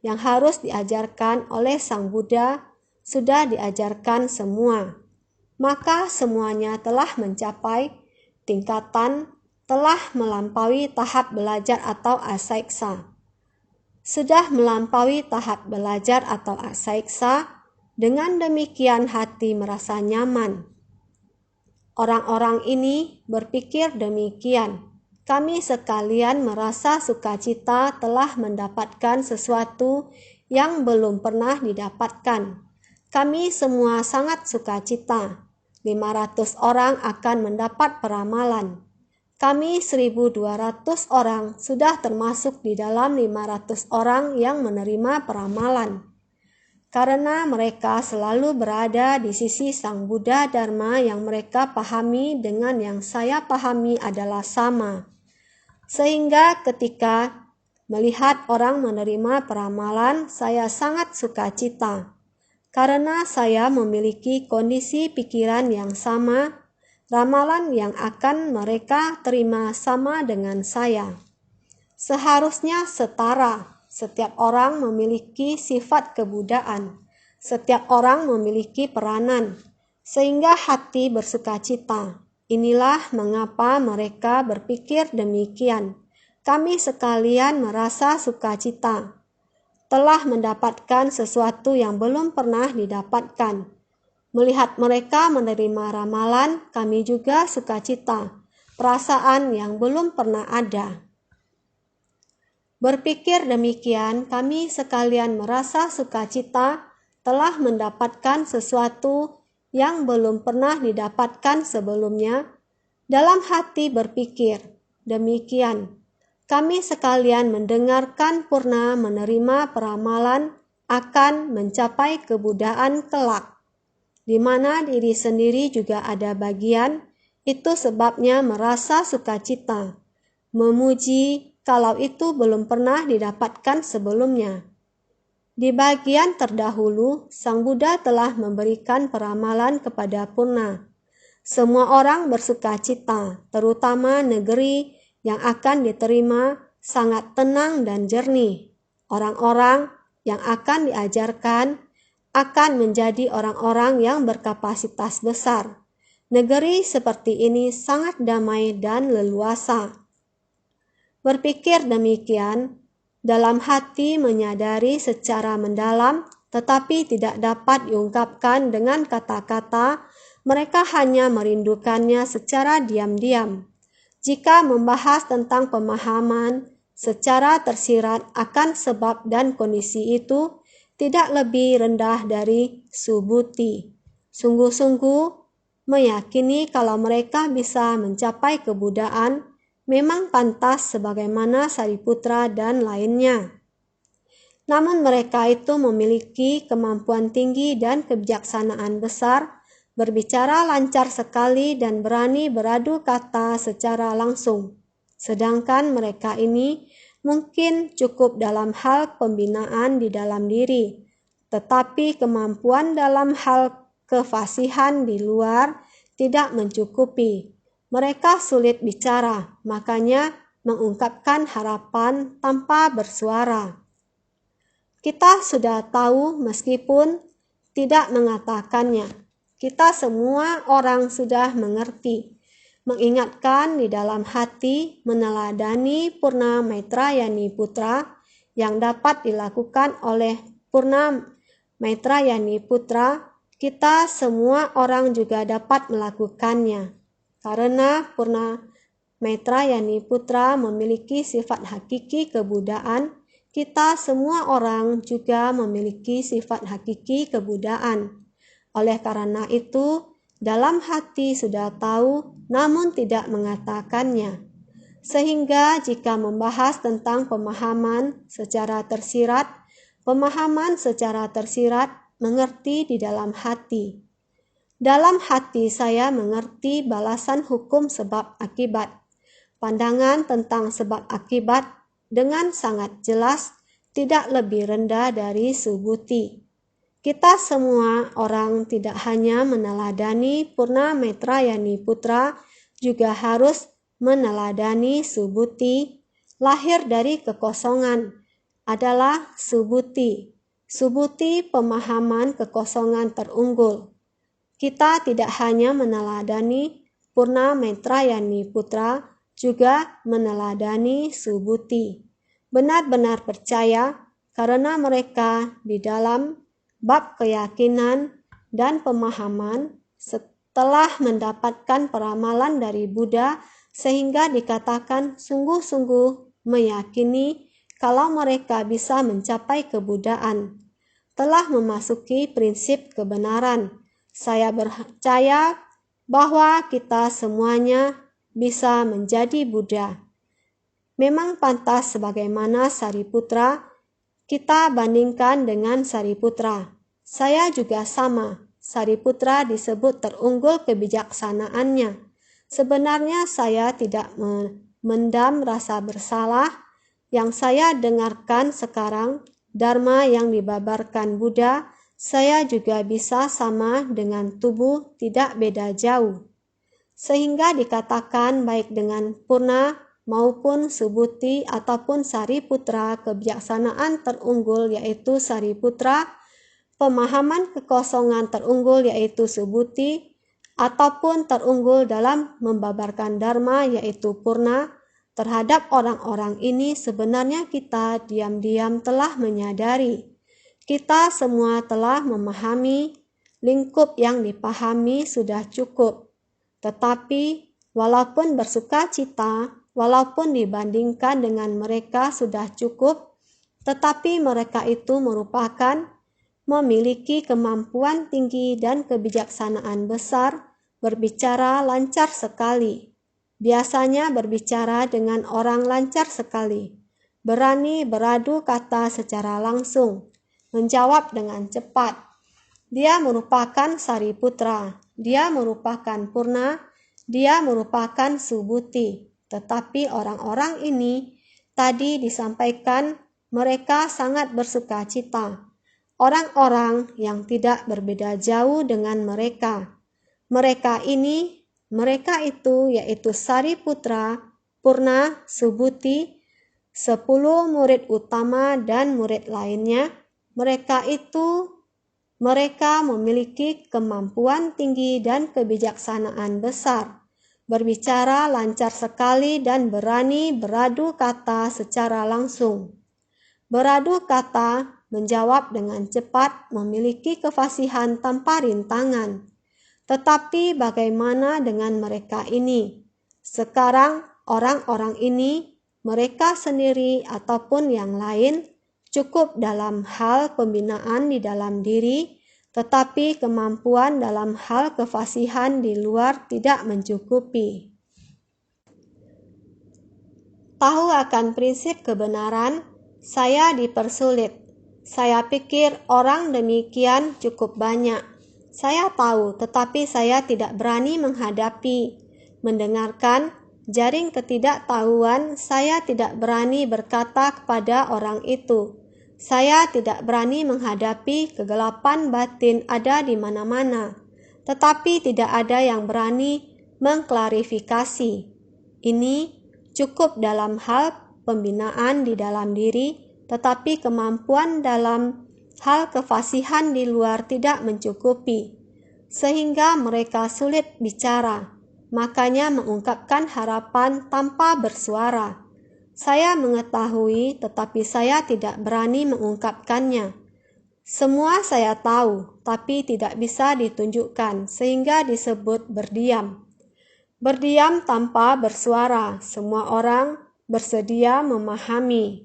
yang harus diajarkan oleh Sang Buddha, sudah diajarkan semua. Maka semuanya telah mencapai tingkatan, telah melampaui tahap belajar atau asaiksa. Sudah melampaui tahap belajar atau asaiksa, dengan demikian hati merasa nyaman. Orang-orang ini berpikir demikian. Kami sekalian merasa sukacita telah mendapatkan sesuatu yang belum pernah didapatkan. Kami semua sangat sukacita. 500 orang akan mendapat peramalan. Kami 1.200 orang sudah termasuk di dalam 500 orang yang menerima peramalan. Karena mereka selalu berada di sisi Sang Buddha, Dharma yang mereka pahami dengan yang saya pahami adalah sama. Sehingga ketika melihat orang menerima peramalan, saya sangat sukacita. Karena saya memiliki kondisi pikiran yang sama, ramalan yang akan mereka terima sama dengan saya. Seharusnya setara. Setiap orang memiliki sifat kebudaan. Setiap orang memiliki peranan. Sehingga hati bersukacita. Inilah mengapa mereka berpikir demikian. Kami sekalian merasa sukacita. Telah mendapatkan sesuatu yang belum pernah didapatkan. Melihat mereka menerima ramalan, kami juga sukacita. Perasaan yang belum pernah ada. Berpikir demikian, kami sekalian merasa sukacita telah mendapatkan sesuatu yang belum pernah didapatkan sebelumnya. Dalam hati berpikir demikian, kami sekalian mendengarkan purna menerima peramalan akan mencapai kebudaan kelak, di mana diri sendiri juga ada bagian. Itu sebabnya merasa sukacita, memuji kalau itu belum pernah didapatkan sebelumnya. Di bagian terdahulu, Sang Buddha telah memberikan peramalan kepada Purna. Semua orang bersuka cita, terutama negeri yang akan diterima sangat tenang dan jernih. Orang-orang yang akan diajarkan akan menjadi orang-orang yang berkapasitas besar. Negeri seperti ini sangat damai dan leluasa. Berpikir demikian, dalam hati menyadari secara mendalam, tetapi tidak dapat diungkapkan dengan kata-kata, mereka hanya merindukannya secara diam-diam. Jika membahas tentang pemahaman secara tersirat akan sebab dan kondisi itu, tidak lebih rendah dari subhuti. Sungguh-sungguh meyakini kalau mereka bisa mencapai kebuddhaan, memang pantas sebagaimana Sariputra dan lainnya. Namun mereka itu memiliki kemampuan tinggi dan kebijaksanaan besar, berbicara lancar sekali dan berani beradu kata secara langsung. Sedangkan mereka ini mungkin cukup dalam hal pembinaan di dalam diri, tetapi kemampuan dalam hal kefasihan di luar tidak mencukupi. Mereka sulit bicara, makanya mengungkapkan harapan tanpa bersuara. Kita sudah tahu meskipun tidak mengatakannya. Kita semua orang sudah mengerti. Mengingatkan di dalam hati meneladani Purna Maitrayani Putra yang dapat dilakukan oleh Purna Maitrayani Putra, kita semua orang juga dapat melakukannya. Karena Purna Maitrayani Putra memiliki sifat hakiki kebuddhaan, kita semua orang juga memiliki sifat hakiki kebuddhaan. Oleh karena itu, dalam hati sudah tahu namun tidak mengatakannya. Sehingga jika membahas tentang pemahaman secara tersirat mengerti di dalam hati. Dalam hati saya mengerti balasan hukum sebab akibat. Pandangan tentang sebab akibat dengan sangat jelas tidak lebih rendah dari subhuti. Kita semua orang tidak hanya meneladani Purna Maitrayani Putra, juga harus meneladani subhuti. Lahir dari kekosongan adalah subhuti. Subhuti pemahaman kekosongan terunggul. Kita tidak hanya meneladani Purna Maitrayani Putra, juga meneladani subhuti. Benar-benar percaya karena mereka di dalam bab keyakinan dan pemahaman setelah mendapatkan peramalan dari Buddha sehingga dikatakan sungguh-sungguh meyakini kalau mereka bisa mencapai kebuddhaan, telah memasuki prinsip kebenaran. Saya percaya bahwa kita semuanya bisa menjadi Buddha. Memang pantas sebagaimana Sariputra, kita bandingkan dengan Sariputra. Saya juga sama. Sariputra disebut terunggul kebijaksanaannya. Sebenarnya saya tidak memendam rasa bersalah. Yang saya dengarkan sekarang, Dharma yang dibabarkan Buddha, saya juga bisa sama dengan tubuh, tidak beda jauh. Sehingga dikatakan baik dengan Purna maupun subhuti ataupun Sariputra, kebijaksanaan terunggul yaitu Sariputra, pemahaman kekosongan terunggul yaitu subhuti, ataupun terunggul dalam membabarkan Dharma yaitu Purna. Terhadap orang-orang ini sebenarnya kita diam-diam telah menyadari. Kita semua telah memahami, lingkup yang dipahami sudah cukup. Tetapi walaupun bersuka cita, walaupun dibandingkan dengan mereka sudah cukup, tetapi mereka itu merupakan memiliki kemampuan tinggi dan kebijaksanaan besar, berbicara lancar sekali. Biasanya berbicara dengan orang lancar sekali, berani beradu kata secara langsung, menjawab dengan cepat. Dia merupakan Sariputra, dia merupakan Purna, dia merupakan subhuti. Tetapi orang-orang ini tadi disampaikan mereka sangat bersuka cita. orang-orang yang tidak berbeda jauh dengan mereka. Mereka itu yaitu Sariputra, Purna, Subhuti, 10 murid utama dan murid lainnya. Mereka memiliki kemampuan tinggi dan kebijaksanaan besar, berbicara lancar sekali dan berani beradu kata secara langsung. Beradu kata, menjawab dengan cepat, memiliki kefasihan tanpa rintangan. Tetapi bagaimana dengan mereka ini? Sekarang orang-orang ini, mereka sendiri ataupun yang lain, cukup dalam hal pembinaan di dalam diri, tetapi kemampuan dalam hal kefasihan di luar tidak mencukupi. Tahu akan prinsip kebenaran, saya dipersulit. Saya pikir orang demikian cukup banyak. Saya tahu, tetapi saya tidak berani menghadapi, mendengarkan, jaring ketidaktahuan. Saya tidak berani berkata kepada orang itu. Saya tidak berani menghadapi kegelapan batin ada di mana-mana, tetapi tidak ada yang berani mengklarifikasi. Ini cukup dalam hal pembinaan di dalam diri, tetapi kemampuan dalam hal kefasihan di luar tidak mencukupi, sehingga mereka sulit bicara, makanya mengungkapkan harapan tanpa bersuara. Saya mengetahui, tetapi saya tidak berani mengungkapkannya. Semua saya tahu, tapi tidak bisa ditunjukkan, sehingga disebut berdiam. Berdiam tanpa bersuara, semua orang bersedia memahami.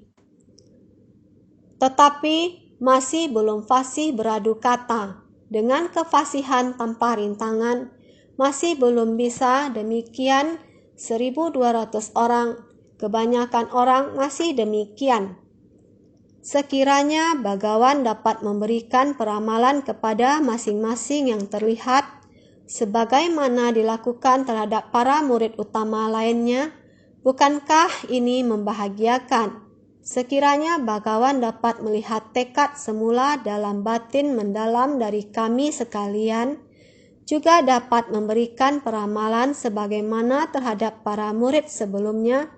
Tetapi masih belum fasih beradu kata. Dengan kefasihan tanpa rintangan, masih belum bisa demikian 1.200 orang. Kebanyakan orang masih demikian. Sekiranya bagawan dapat memberikan peramalan kepada masing-masing yang terlihat, sebagaimana dilakukan terhadap para murid utama lainnya, bukankah ini membahagiakan? Sekiranya bagawan dapat melihat tekad semula dalam batin mendalam dari kami sekalian, juga dapat memberikan peramalan sebagaimana terhadap para murid sebelumnya,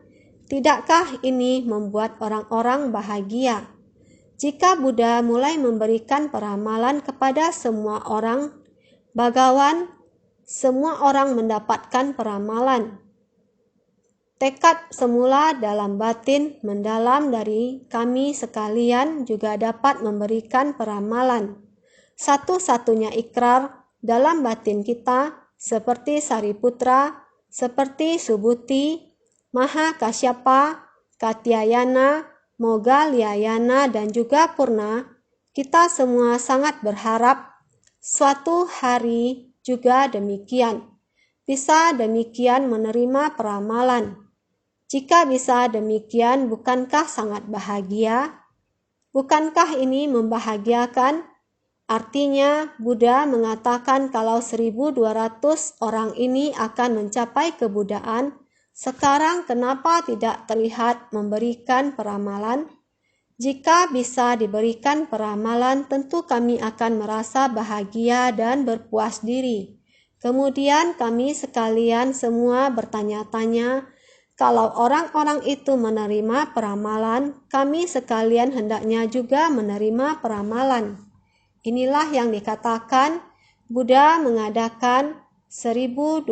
tidakkah ini membuat orang-orang bahagia? Jika Buddha mulai memberikan peramalan kepada semua orang, bagawan, semua orang mendapatkan peramalan. Tekad semula dalam batin mendalam dari kami sekalian juga dapat memberikan peramalan. Satu-satunya ikrar dalam batin kita, seperti Sariputra, seperti Subhuti, Mahakasyapa, Katyayana, Moggalliyana, dan juga Purna, kita semua sangat berharap suatu hari juga demikian. Bisa demikian menerima peramalan. Jika bisa demikian, bukankah sangat bahagia? Bukankah ini membahagiakan? Artinya, Buddha mengatakan kalau 1.200 orang ini akan mencapai kebudaan. Sekarang kenapa tidak terlihat memberikan peramalan? Jika bisa diberikan peramalan, tentu kami akan merasa bahagia dan berpuas diri. Kemudian kami sekalian semua bertanya-tanya, kalau orang-orang itu menerima peramalan, kami sekalian hendaknya juga menerima peramalan. Inilah yang dikatakan Buddha mengadakan 1.200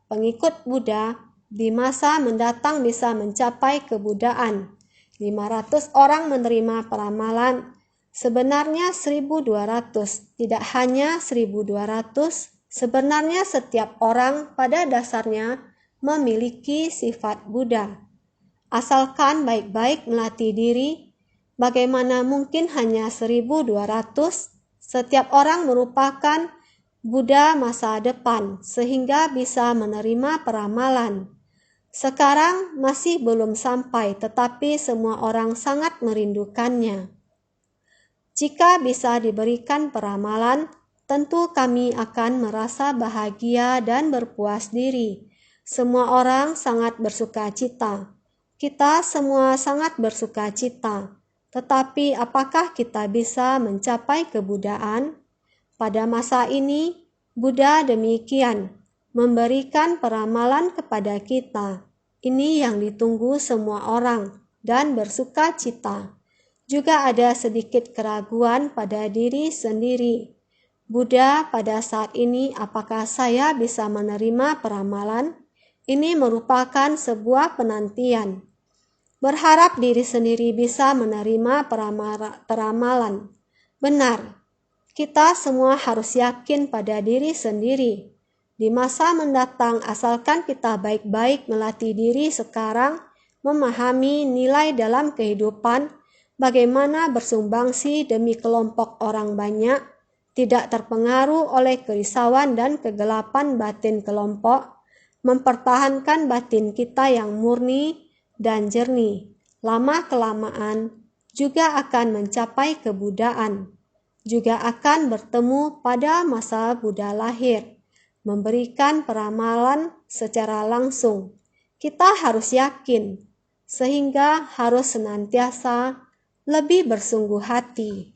pengikut Buddha di masa mendatang bisa mencapai kebudaan. 500 orang menerima peramalan. Sebenarnya 1.200, tidak hanya 1.200. Sebenarnya setiap orang pada dasarnya memiliki sifat Buddha. Asalkan baik-baik melatih diri, bagaimana mungkin hanya 1.200? Setiap orang merupakan Buddha masa depan, sehingga bisa menerima peramalan. Sekarang masih belum sampai, tetapi semua orang sangat merindukannya. Jika bisa diberikan peramalan, tentu kami akan merasa bahagia dan berpuas diri. Semua orang sangat bersuka cita. Kita semua sangat bersuka cita. Tetapi apakah kita bisa mencapai kebudaan? Pada masa ini, Buddha demikian memberikan peramalan kepada kita. Ini yang ditunggu semua orang dan bersuka cita. Juga ada sedikit keraguan pada diri sendiri. Buddha, pada saat ini apakah saya bisa menerima peramalan? Ini merupakan sebuah penantian. Berharap diri sendiri bisa menerima peramalan. Benar, kita semua harus yakin pada diri sendiri. Di masa mendatang, asalkan kita baik-baik melatih diri sekarang, memahami nilai dalam kehidupan, bagaimana bersumbangsi demi kelompok orang banyak, tidak terpengaruh oleh kerisauan dan kegelapan batin kelompok, mempertahankan batin kita yang murni dan jernih, lama-kelamaan juga akan mencapai kebudaan, juga akan bertemu pada masa Buddha lahir, memberikan peramalan secara langsung. Kita harus yakin, sehingga harus senantiasa lebih bersungguh hati.